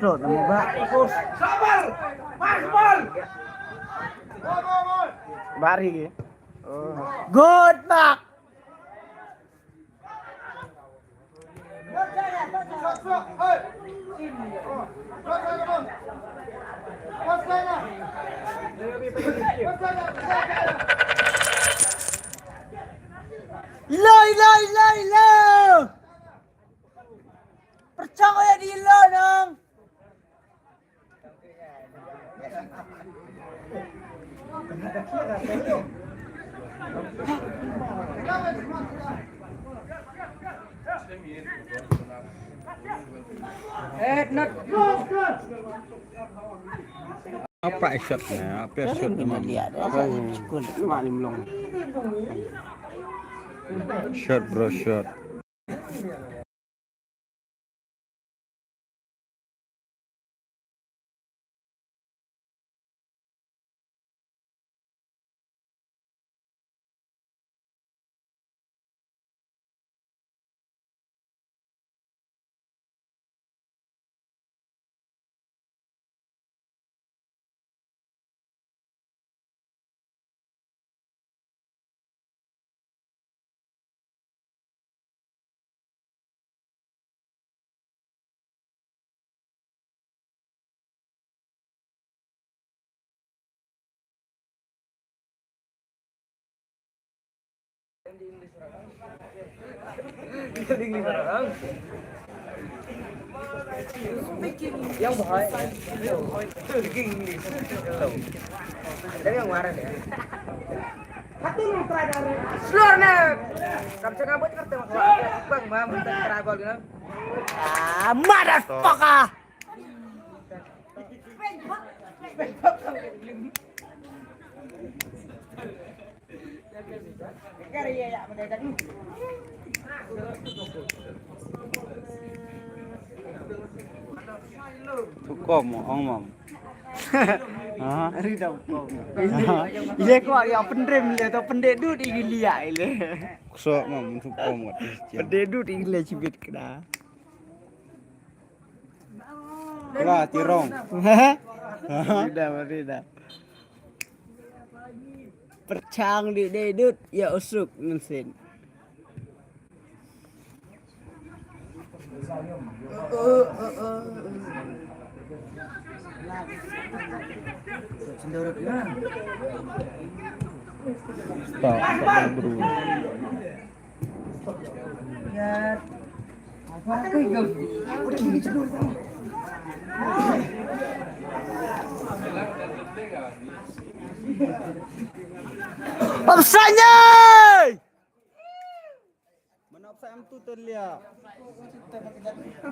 Trot mo ba? Sabar! Masbol! Bari ke? Oh. Good back. Ilo. Percaya di ilo dong. Apa shotnya? Apa shot memang? Shot bro shot. Yang bahaya. Speaking English. Dari yang marah ya. Hati lu terakhir. Slornya. Kamu cakap buat kerja bang, mam kita travel gitu. Ah, motherfucker. Karya ya mendadak. Cukup ong mam. Hari dah. Ile ko ya pendem ya to pendedu di gilia ile. Kusok mam cukup mat. Pendedu di gilia cibit kena. Lah tirong. Rida. Percang di dedut ya usuk mesin. Tak bro. Ya. Apa ke yo? Udah gini cedur sama. Pemsanya! Mana saya tu terlihat.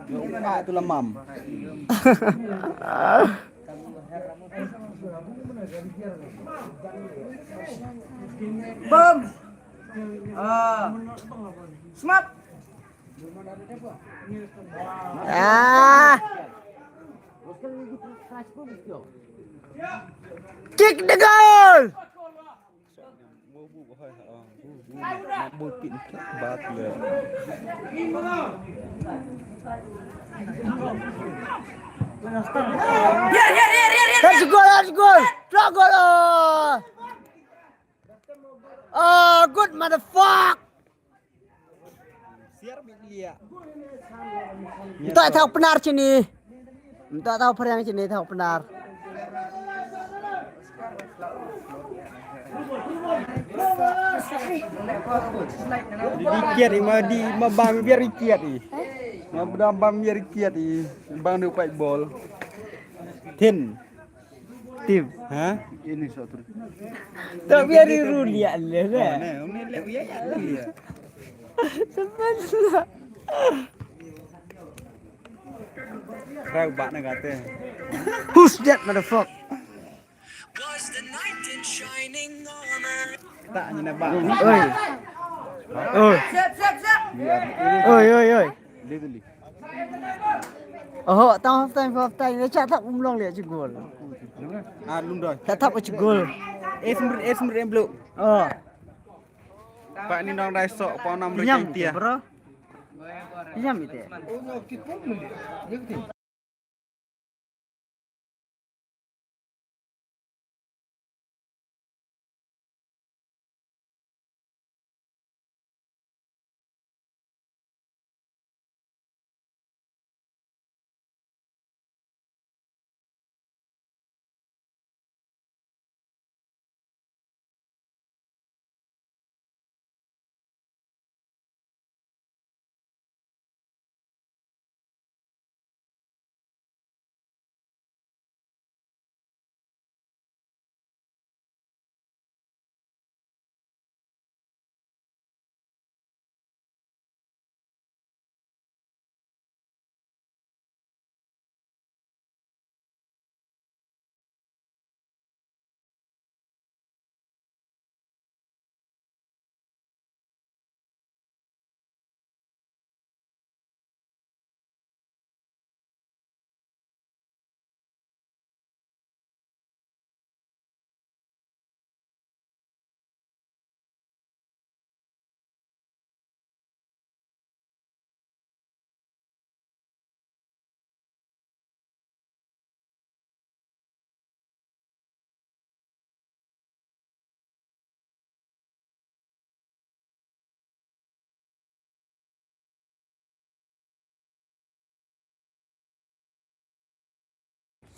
Lupa tu lemam. Bom. Smart. Kick the goal. Bukin bat le. Let's go. Drop goal. Oh, good motherfucker. Siar media. Tak tahu benar sini. Tak tahu perang sini tahu benar. Dikiat di mabang biar ikiat ni. Mabang biar ikiat ni. Bang dia fight ball. Tim. Ha? Ini satu. Tak biar diru dia le. Ni lek ya ya. Sebenarnya. Rau bak nak kata. Who's that motherfucker? Tak ni bak. Oi. Oi. Dia beli. Oh, tahu half time dia cakap umlong dia cegol. Ah lundoi. Tak cegol. Esmer yang blue. Oh. Pak ni nong dai sok po 6 Diam rejeki ya. bro. Diam itu.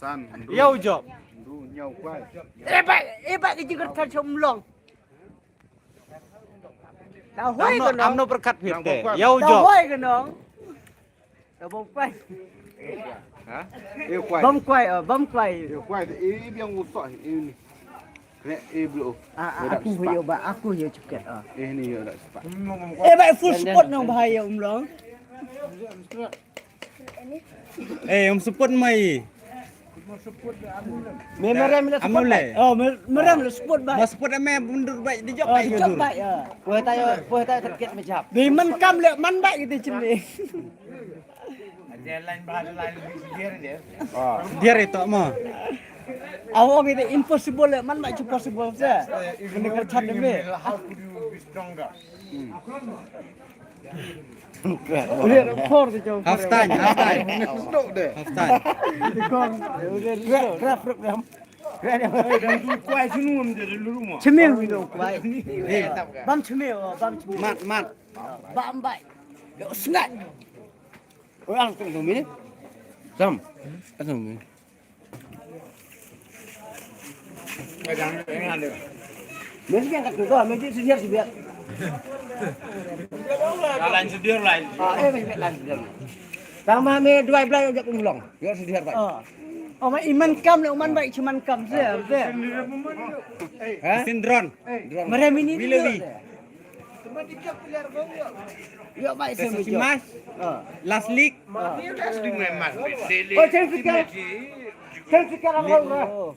San. Yêu job. Du nhau quay. Ebak ke jenggot kan somlong. Tao hoi ke nong. Amno berkat Yang hite. pokok. Yêu Tao job. hoi ke nong. Tao bom quay. Hả? Yêu quay. Bom quay. Yêu quay thì ý biang usah ini. Rek belum. Aku hiu cepat. Ini ya dak cepat. Ebak full spot nong bahaya umlong. Support mai. Merem le Amno le. Oh, merem le spot baik. Mas support ame mundur baik di job Oh, baik cepat mundur. baik. Puh tayo terket macam. Di man kam le man baik gitu cini. Dia itu mah. Awak gitu impossible le man baik possible saja. Ini kerja demi. Udah rekor tu jauh. Half time. Duduk deh. Half time. Udah program. Kuai sini menjadi rumah. Cemil minum kuai. Bam cemil. Mat. Bam baik. Yo sengat. Orang tu ni. Sam. Asam ni. Mesti yang kat tu, mesti sedia sedia. Lain sedia lain. Mesti lain sedia. Sama me dua belas ajak pemulong. Ya sedia baik. Oh, iman kam le uman baik cuman kam saja. Sindron. Merem ini Bilewi. Yo baik semua. Mas. Last league. Oh, saya fikir. Saya fikir apa?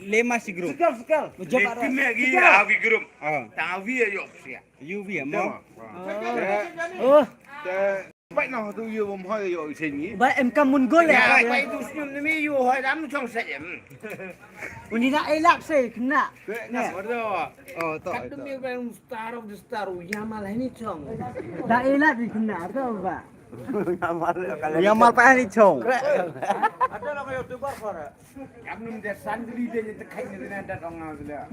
Lema si grup. Sekal. Menjawab. Awi grup. Tawi yo sia. UV mo. Oh, Baik noh tu yêu bom hoi yo sini. baik MK mun gol Ya, ya. baik tu senyum ni yo hai dam chong saja. Uni nak elak saya kena. Oh, tak. Kadang dia bang star of the star ya malah ini chong. Tak elak di kena ke apa? Yang mal pa ni chong. Ada lah kayak youtuber para. Kamu dia sandri dia ni tekai ni ada orang tu dia.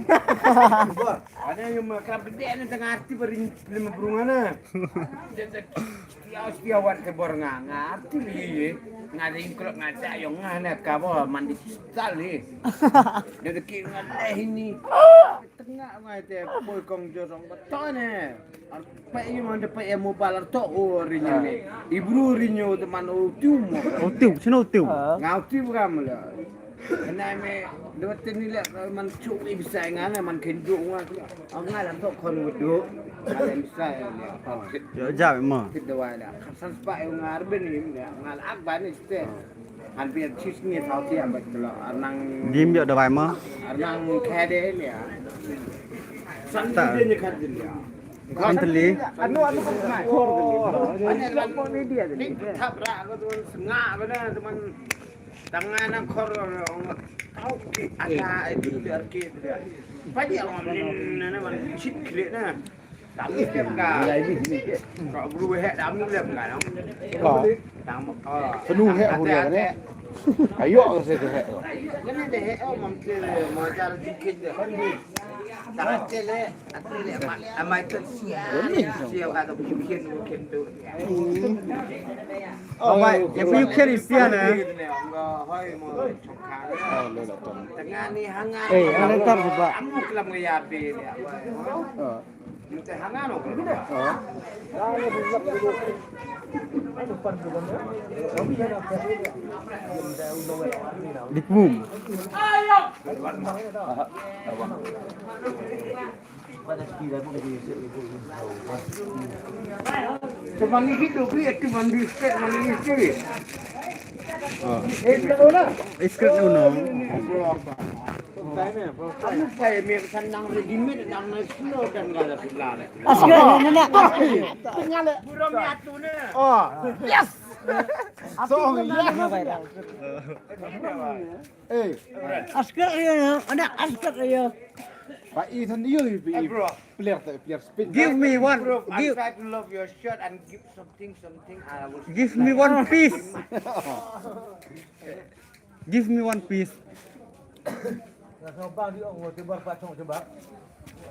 Ada yang makan dia ni tengah arti berin lima burungan. Dia dia wan ke bor ngarti ni. Ngading kelok ngajak yang ngana kabo mandi sekali. Dia deki ngadah ini. Tengah mai te boy kong jorong betul ni. Apa ini mana apa yang mobile tu orinya ni. Ibru rinyo teman utum. Utiu, sino utiu. Ngauti bukan lah. Kena me dua ni lah man cuk ni bisa ngana man kenjuk ngah. Ngah lah tok kon weduk. Ada bisa ni. Yo jap mo. Kita wala. Kasan spa yang ngarbe ni ngal akban ni ste. Hampir cis ni tahu tiap betul. Arnang Dim yo dawai mo. arnang kade ni ya. Sandi dia ni kade ni. Mentally. Anu kan ngakor ni. Banyak lampau ni dia ni. Tap rak tu sengak benar teman. Tangan nak kor tahu ada itu dia arcade dia. Banyak orang ni man chip klik na. Dami dia enggak. Kau bulu hek dami dia enggak dong. Có. Penuh hek huria ni. Ayo ke saya hek. Ini deh hek mungkin mau cara dikit dia. Tak cele, atile amai tu siap kata bikin tu. Oh, mai, ya pu khen isia na. Enggak, hoi mau cokar. Tengah ni hangat. Ada tar coba. Amuk lah mengayapi ni. Minta hangat no. Dikbum. Teman ni hidup dia tu mandi set mandi istri. Iskret uno. Kamu saya mir senang regime nang slow dan gala pilale. Asgar nenek. Buram atu ne. Oh, Yes. so ya. Eh, Asgar ya, anak asgar ya. Pak I thân yêu thì player spin. Give me one. Bro, I Give try to love your shirt and give something I will. give me one piece. Give me one piece.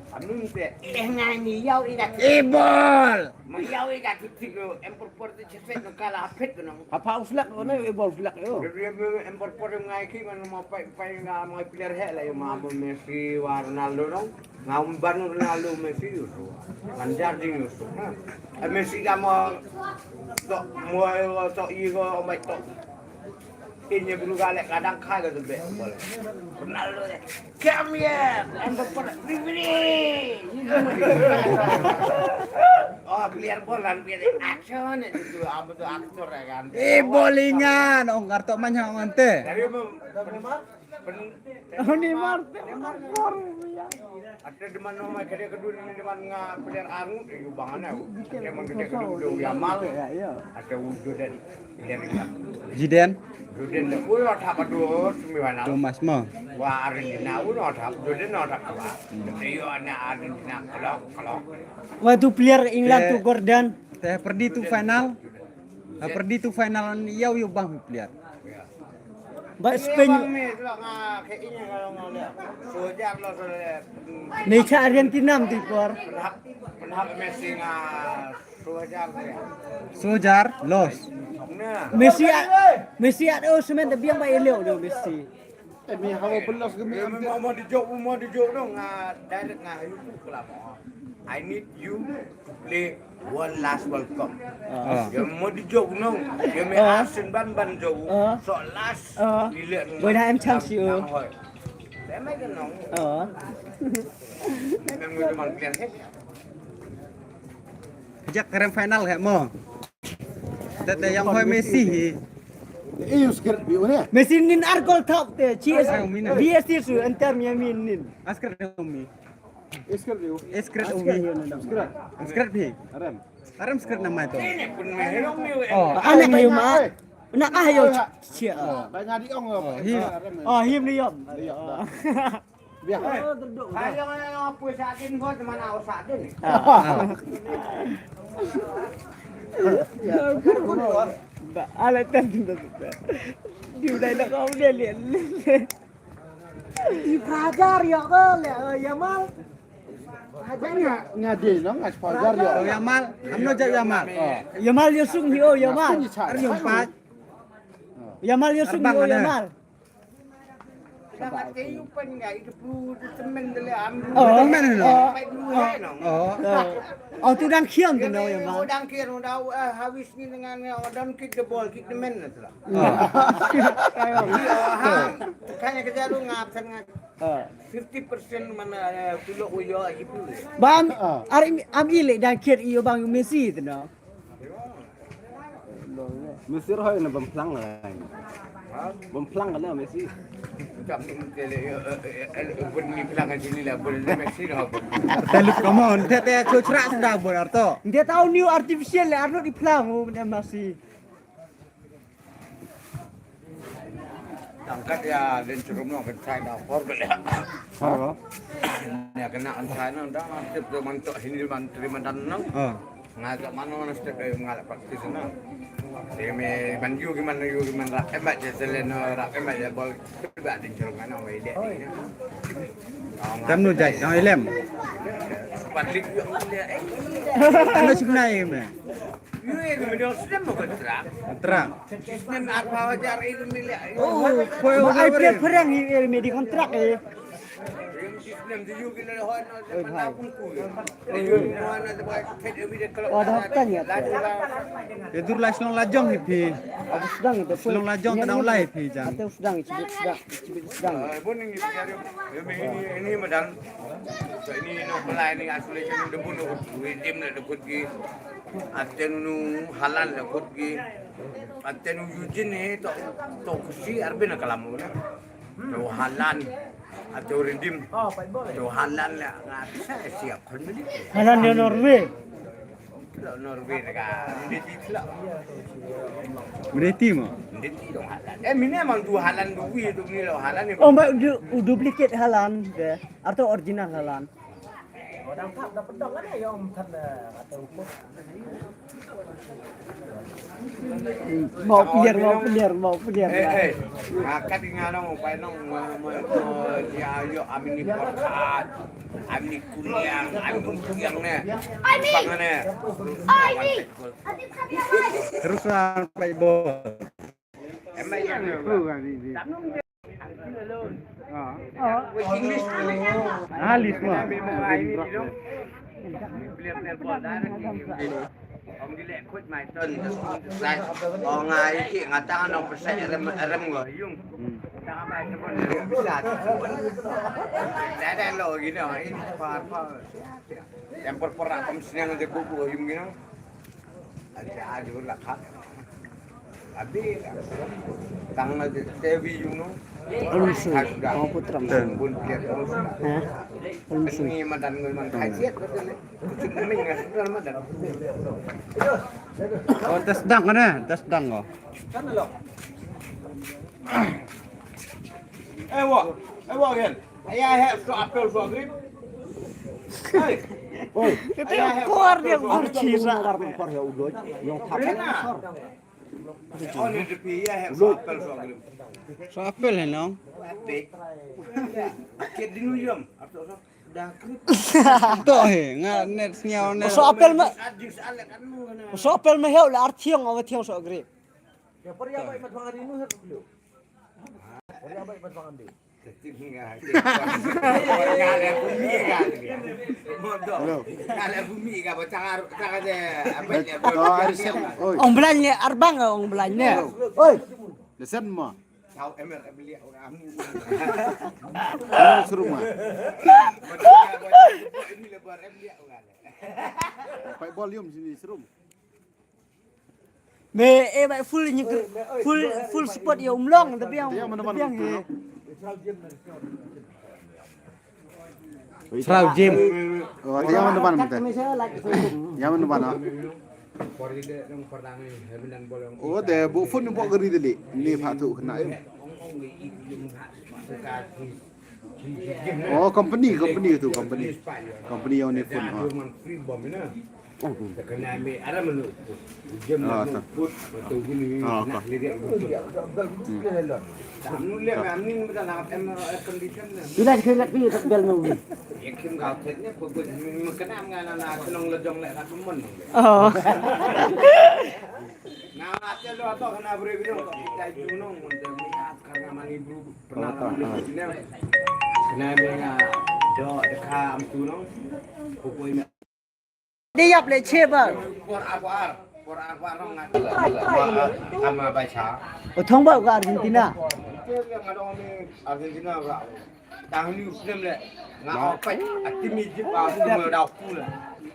Anun te ngai yau ida Ebol. yau ida kitik empor te cheset no kala hapet no Apa uslak ono ebol flak yo. dia empor ngai ki man mau pai nga mau player he la yo mau Messi wa Ronaldo no ngau ban Ronaldo Messi yo manjar ding yo Messi ga mo to mo to igo mai to ini bulu galak kadang kah gitu be boleh Ronaldo ya come here empor beri oh player bola player action itu apa tuh aktor ya kan Ebolingan ong kartok manyang ante. dari Oh Neymar. ada di mana mau gede kedua ini di mana player angu itu bangannya emang gede kedua Yamal ada wujud dari Zidane. Duden dah pun ada kedua sembilan Thomas mo. wah Argentina pun ada Duden ada apa Rio anak Argentina kalau Waktu player England tuh Gordon. Teh perdi tu final. Perdi tu final yau yo bang player. Mbak Spain Spain. ni kalau kayaknya kalau ngeliat sojar lo soalnya Neca Argentina tuh por. penhak Messi sojar ya Sojar los. nah Messi ada semen tapi yang baik elok dia Messi. Mi hawa belos gemi. mau dijok dong direct YouTube kelapa I need you to play one last World Cup. Dia mau dijok dong. Dia mau asen ban jauh. So last dilihat. Bởi em chăm chịu. Saya mai kan nong. Memang cuma pilihan hết. Kejak keren final kayak mo. Tete yang hoi Messi. Messi nin argol top te. Cheers. Ayo, mina. VST su Inter Miami nin. Askar umi. Askar Umi. Askar di. Aram skrit nama itu. Ini pun mehong ni. Oh, Anak kayo ma. Nak ayo cia. Oh, him ni yom. Ayo apa sakin kau teman awak sakin. Ala tan di udah nak kau dia lihat. Di prajar ya ke Yamal. Oh, Yamal, amno jak Yamal. Yamal Yusung hiyo Yamal. Yung pat. Yamal Yusung hiyo Yamal. Sangat kayu pun enggak itu perlu temen dulu ambil. Temen lo. Baik dulu ya nong. Oh, tu dan kiam tu no Yamal. Udang kira udah habis ni dengan udang kick the ball, kick the man tu lah. Kayaknya kerja lu ngap sangat. 50% mana tulok uyo itu. Bang, am ile dan kir iyo bang Messi tu no. Messi roh na bemplang lah. Bemplang kan Messi. Macam ni pun ni pelangan sini lah boleh Messi lah. Teluk kamon, tete cucrak sudah berarti. Dia tahu new artificial lah, Arnold di pelang Messi. Angkat ya dan curum nak saya dah forward ya. Oh. Ya kena ansai nang dah masuk tu mantuk sini terima dan nang. Ngajak mana step ngalak praktis sana. Dia me banju gimana rakyat je selain rakyat je bol juga di curum mana mai dia. Kamu jai, yang ilem. Patlik yo. Anda sebenarnya me. Ini video sudah mau kontrak. Terang. Sistem apa wajar itu milik. Oh, I play perang ini di kontrak Sistem di UK ni hoan na pungku. Ayun hoan na buat head every day kalau. Oh, dah tanya. Itu lah selong lajong hipi. Aku sedang itu. Selong lajong tenang ulai hipi jang. Aku sedang, cibit sedang. Pun ini cari. Ini madang. So ini no pelai ni isolation ni debu no gym na dekut gi. Aten nu halal dekut gi. Aten nu Eugene ni to kusi arbe na kalamu na. To halal atau redim. To halal lah. Saya siap kon beli. Halan dia Norway. Kalau Norway dekat Ndeti lah. Berarti mo. Ndeti dong halal. Mini emang dua halal dua itu ni lo halal ni. Oh, mbak duplicate halan deh, atau original halan. Orang tak dapat dong kan ya om thật atau hukum. Mau pilihan. Ngakak nganong pa nong dia yo amini porkat. Amini kuliang, amini kuliang ne. Pangane. Terus sampai bol. Emang yang English Alis mah. Ông đi lẹ khuất mày tân đây ngày chị ngã ta nó phải sẽ rem người dùng ta mày nó còn biết là đã đang lội cái nào ấy pha em perpora kamu senang aja buku yung gini ada juga lah kan tapi tangan aja TV yung no Alunsu, mau putra mas. bun lihat terus Alunsu. ini madan người khai giết betul mình là madan Oh, tes dang kan ya? Tes dang kok. Wo again. Ayah have to appeal for grip. Hey. Oi, Keluar dia bercira. Oh, ni depi ya have to appeal for grip. so apel ya nong. Epic. Kid di nuyum. Apa so? Dah grip. Tuh he, net sinyal net. So apel mah, Adjus alek kan nu kana. so apel mah heu la artiang awa tiang so agree. Ya per ya baik matbangan ini har dulu. Per ya baik matbangan di. Tinggal. Ada bumi kan. Bodoh. Ada bumi kan baca aja apa ya. Oi, Ong belanja arbang ong belanja. Oi, lesen mah. Tahu emer beli orang Suruh mah. ini lebar beli orang. Pakai volume sini serum. me baik full support ya umlong tapi yang Serau gym. Oh, yang mana depan kat kita? misalnya like Yang mana depan? Pori dia yang pertama hemen bolong. Oh, deh, bu phone bu geri deli. Ni patu kena. Oh, company itu, company yang ni phone. Free bomb ni. Kena ambil ada menu. Jam put atau gini. Nak lihat. Kamu lihat amning kita nak condition. bila keringat pi tak bel mau. Yakin kau setnya puput kena anak senang lejong lek nak men. Oh. Nah, aja lo atau kena beri video kita junung untuk lihat karena mani ibu pernah tahu ini. Kena menga do dekam junung pupui Dia boleh ceba. por apa orang ngat sama baca. Oh, thong ba ke Argentina. Yang ada orang Argentina enggak. Tahun ni Muslim le. Ngapa tim Egypt semua dah full.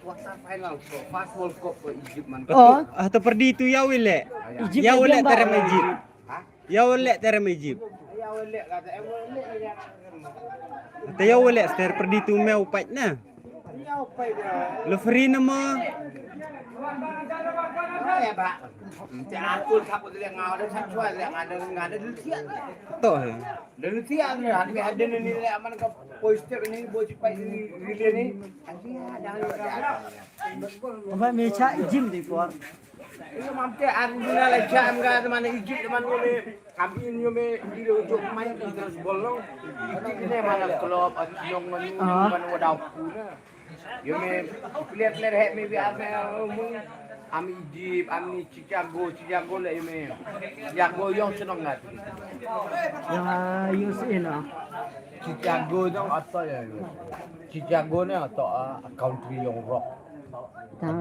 Kuasa final fast World Cup Egypt man. Oh, Atau perdi itu ya wile. Egypt Ya wile yang terem baru. Egypt. Hah? Ya wile terem Egypt. Ya wale kata wale. Atau ya wile ter perdi itu meu pat na. Ya apa dia? Lo free nama. Ya pak. Aku takut dia ngau ada satu yang ada lucia. Tuh. Dan lucia ni ada ni le man ka poster ni boj pai ni relay ni. Ada. Apa mecha gym di por. Ini mampu Argentina lah jam kan mana Egypt mana boleh kami ni me di ujung main terus bolong. Ini mana klub yang mana wadau puna. Yo me player het me bi ame am Egypt am ni Chicago lah yo me. Chicago yang senang ngat. Ya, USA lah. Chicago dong atau ya. Chicago ni atau country yang rock.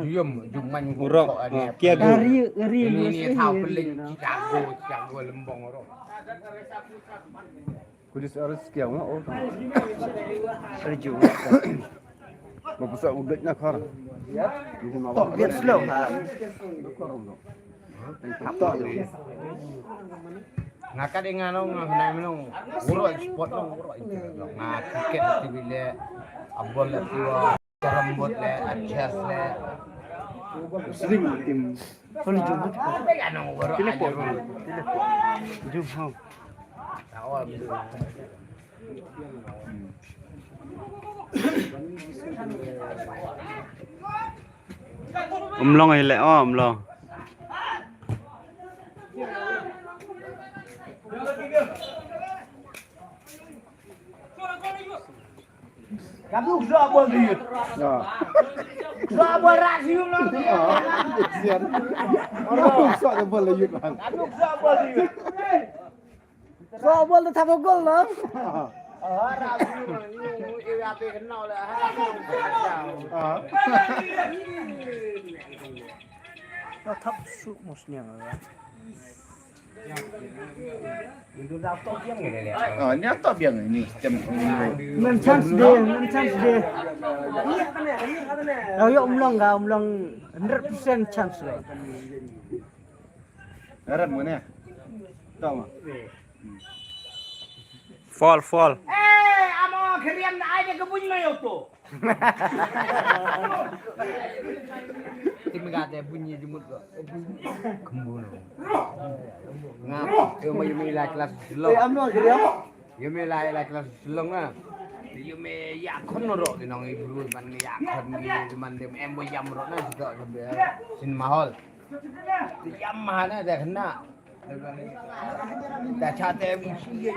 Jum man Rock. Kia go. Dari ini tahu USA. peling Chicago lembong rock. Kulis harus kia ngah oh. Serju. Bapak udahnya kar. Tok biar slow ha. Ngaka dengan nong ngana menong urut sport nong urut itu ngak cricket ti bile abol le tua karambot le achas le Sering tim. Kalau jumpa kan nong urut Telepon. Jum hau. awal Long hay lẹ long. Kamu sudah buat dia. Sudah buat rasium lah. Sian. Orang sok dia boleh yut bang. Kamu sudah buat dia. Gol bol tu tak gol lah. Rasium ini apa kenal lah. Nó thấp xuống một nhàng rồi. Ini apa yang ini? Jam Mình chance dia, mình chance dia. Rồi ông long 100% chance rồi. Darat mana? Tahu mah. Fall. Amo keriam na aja kebun mayo tu. Tim gak ada bunyi jemut kok. Kembun. Ngap, yo may la kelas selong. Amno keriam. Yo may la kelas selong ah. Yo may yakon ro dinong ibu man yakon ni man dem em boy yam ro na juga sampai sin mahal. Yam mana dah kena. Dah cate musi.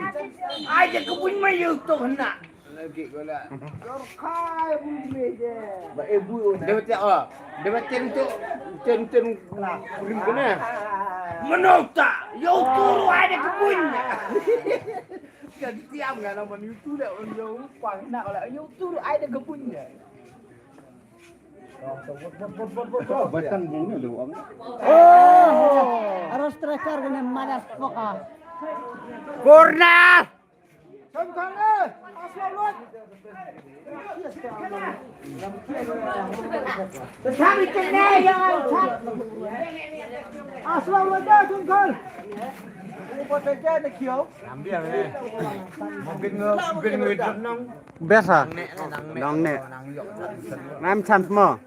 Aja kebun mayo tu kena. Lagi gola. Kai bunyi je. Ba ibu. Dia macam ten kurim kena. Menota, yo turu ada kebun. Kan tiam kan nama itu dah yo pang nak lah yo turu ada kebunnya. Batang bunyi tu om. Oh, harus striker dengan manas poka. Corner. Tapi kena yang Asal ada Jungkal. ambil ni. Mungkin người nong. Biasa. Dong nek. Ngam chance mo.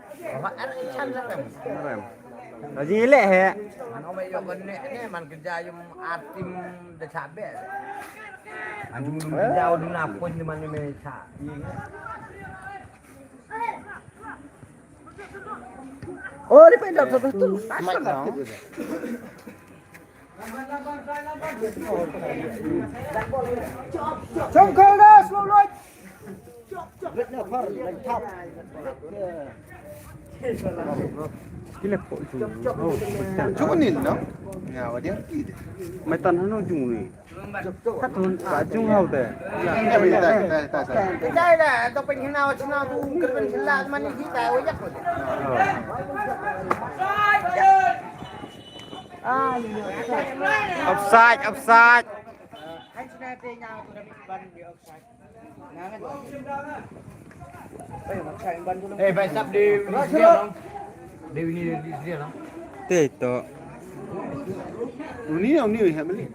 Lagi lek he. Nó bây giờ bên này mình kerja yang atim dah cabe. Anjung dum kerja dum napun di mana meca. Oh, dia pendek tu. Mic dong. Jungkal dah, slow right. Kile po chung. Oh, chunin no. Ngawa dia. Mai tan hanu chung ni. Kat hun ka chung hau te. Ya bi ta. Cái đây là tao bên nào chứ nào tu cái bên là mà đi tại ôi chắc rồi. Offside. Kan sudah ada yang sudah ban di offside. Nangan. Maksain ban dulu. Baik sab di sini dong. Dewi ni di sini dong. Te to. Ni he beli.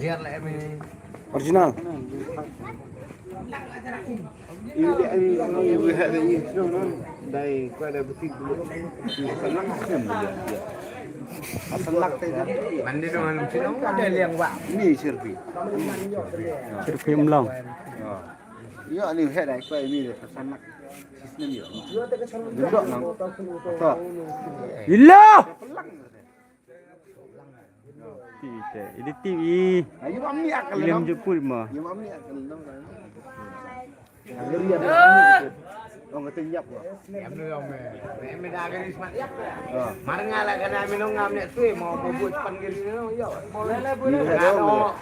Biarlah ini. Original. Ini lihat ini dari kuala butik dulu. Senang sem dia. Asalak tadi. Mandi dengan sini ada yang wak. Ini Sirfi. Sirfi Umlong. Iya ni lihat dari kuala ini asalak. Sistem dia. Duduk nang. Tok. Illa. Ini TV. Ayo mami akal. Film jepul mah. Ayo mami akal nang. Ông có tin nhập rồi. Em nuôi ông mẹ ra cái đi mặt ép. Mà ngay là cái này mình ông ngam nè tuổi mà buat pan cái gì nó yo.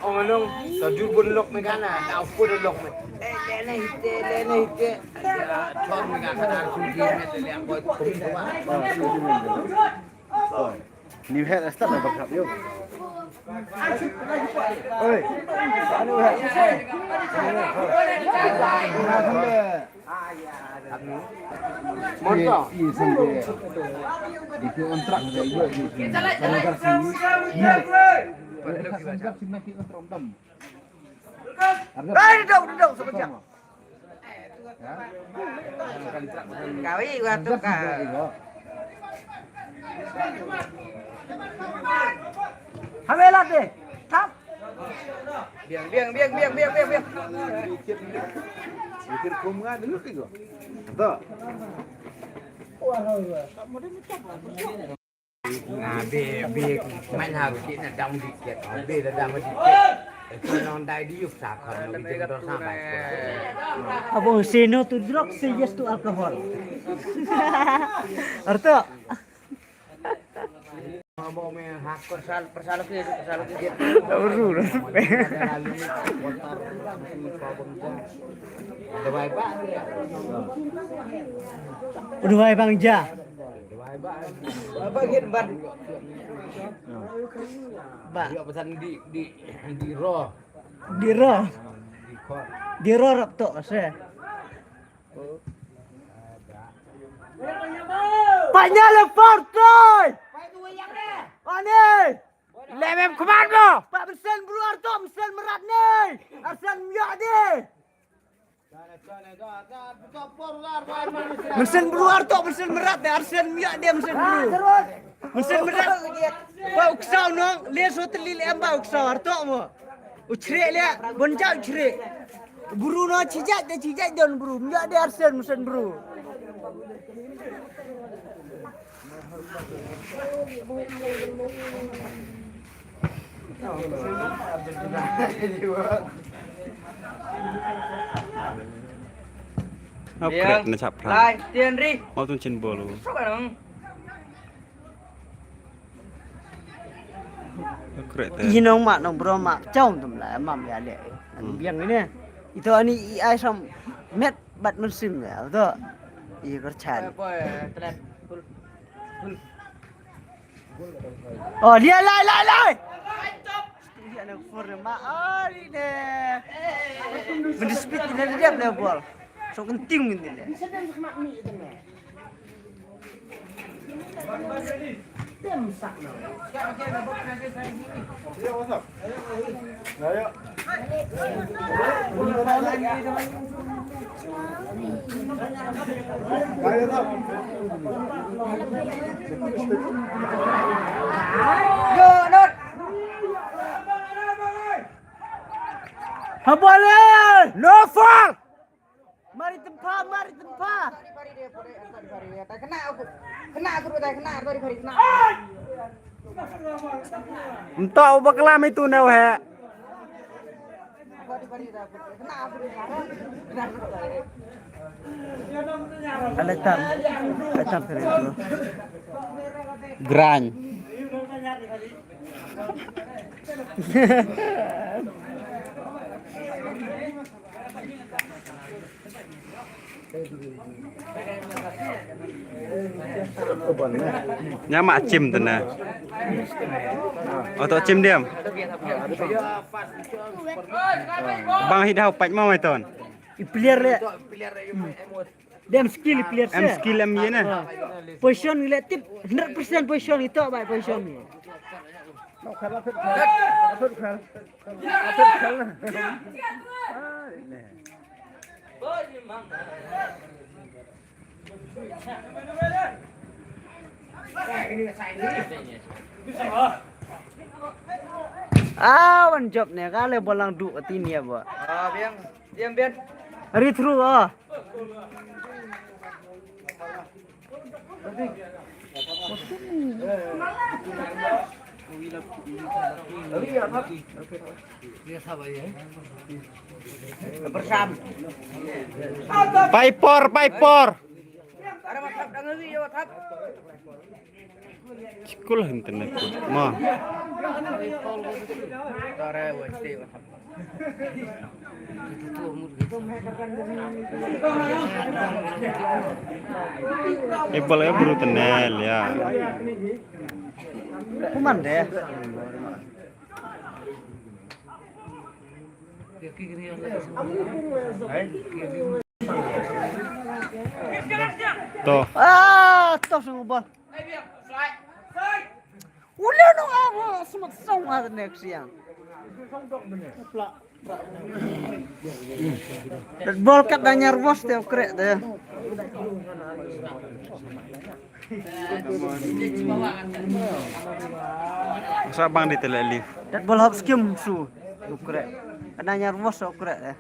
Ông nó tao jul bun lok mình cái này, tao pun lok mình. Lẹ này cho mình cái này suy nghĩ này để buat cũng Rồi. New head là start là bậc học vô. Ơi. New head. Motor. Iya sampai. Itu kontrak dari gue di sini. Kalau versi iya. Kontrak sih masih kontrak dam. Duduk sekejap. Kawin gua tuh kak. Hamelat deh. Tap. Biang. Mikir kumga dulu tigo. Tuh. Nah, be main harus kita dang dikit. Be dang dikit. Itu non dai di yuk sakar no bikin dor sampai. Abang say no to drugs, say yes to alcohol. Arto. Mau main hak persalu ke Baru dah. Ada baik pak. Udah baik Bang Ja. Apa gitu ban? Ba, Dia pesan di roh. diro. Di kor. Diro rap to saya. Paknya lepas toy. Ani. Lemem komando. Pak Mesin bro Arto, mesin merat nih. Arsan miak ni. Mesin bro Arto, mesin merat nih. Arsan miak dia mesin bro. Mesin merat. Pak uksau nong, lihat hotel lili amba uksau Arto mo. Ucrek lihat, bonjak ucrek. Buru no cijak don bro. Miak dia Arsan mesin bro. Apa kret na chap pran. Lai, tiền đi. Mau tun chin bolu. Sao phải không? Kret. Inong mak nong bro mak jauh tu lah mam ya le. Biang ini. Itu ani ai sam met bat musim ya tu. I kerchan. Telat. Oh dia lai. Dia nak for mak ali ne. Mendispit ni dia dah bol. So penting ni dia. Yo, Nut. Apa le? No fall. Mari tempat. Pari dia, pari. Kena aku kena. Entok baklam itu na he. Pari dah. Kena aku di sana. Aletam itu. Gran. Nya mak cim tu na. Otok cim diam. Bang hidau pai mau mai ton. Player le. Dem skill player Em skill em ye na. Position le tip 100% position itu baik position ni. Wan job ni kalau bolang duk ati ni apa. Biang. Hari through ah. Bersam. Paipor. Ada masak dah ngeri ya masak. Cikul henten aku. Ma. Tare westi masak. Ibal ya buru tenel ya. Kuman deh. Toh. Toh sungguh. Ulah nong aku semak song ada next yang. Dan bol kat dah nyarwas dia krek dia. Masa bang ditelek lift. Dan bol hop skim su. Ukrek. Ananya rumah sok ukrek ya.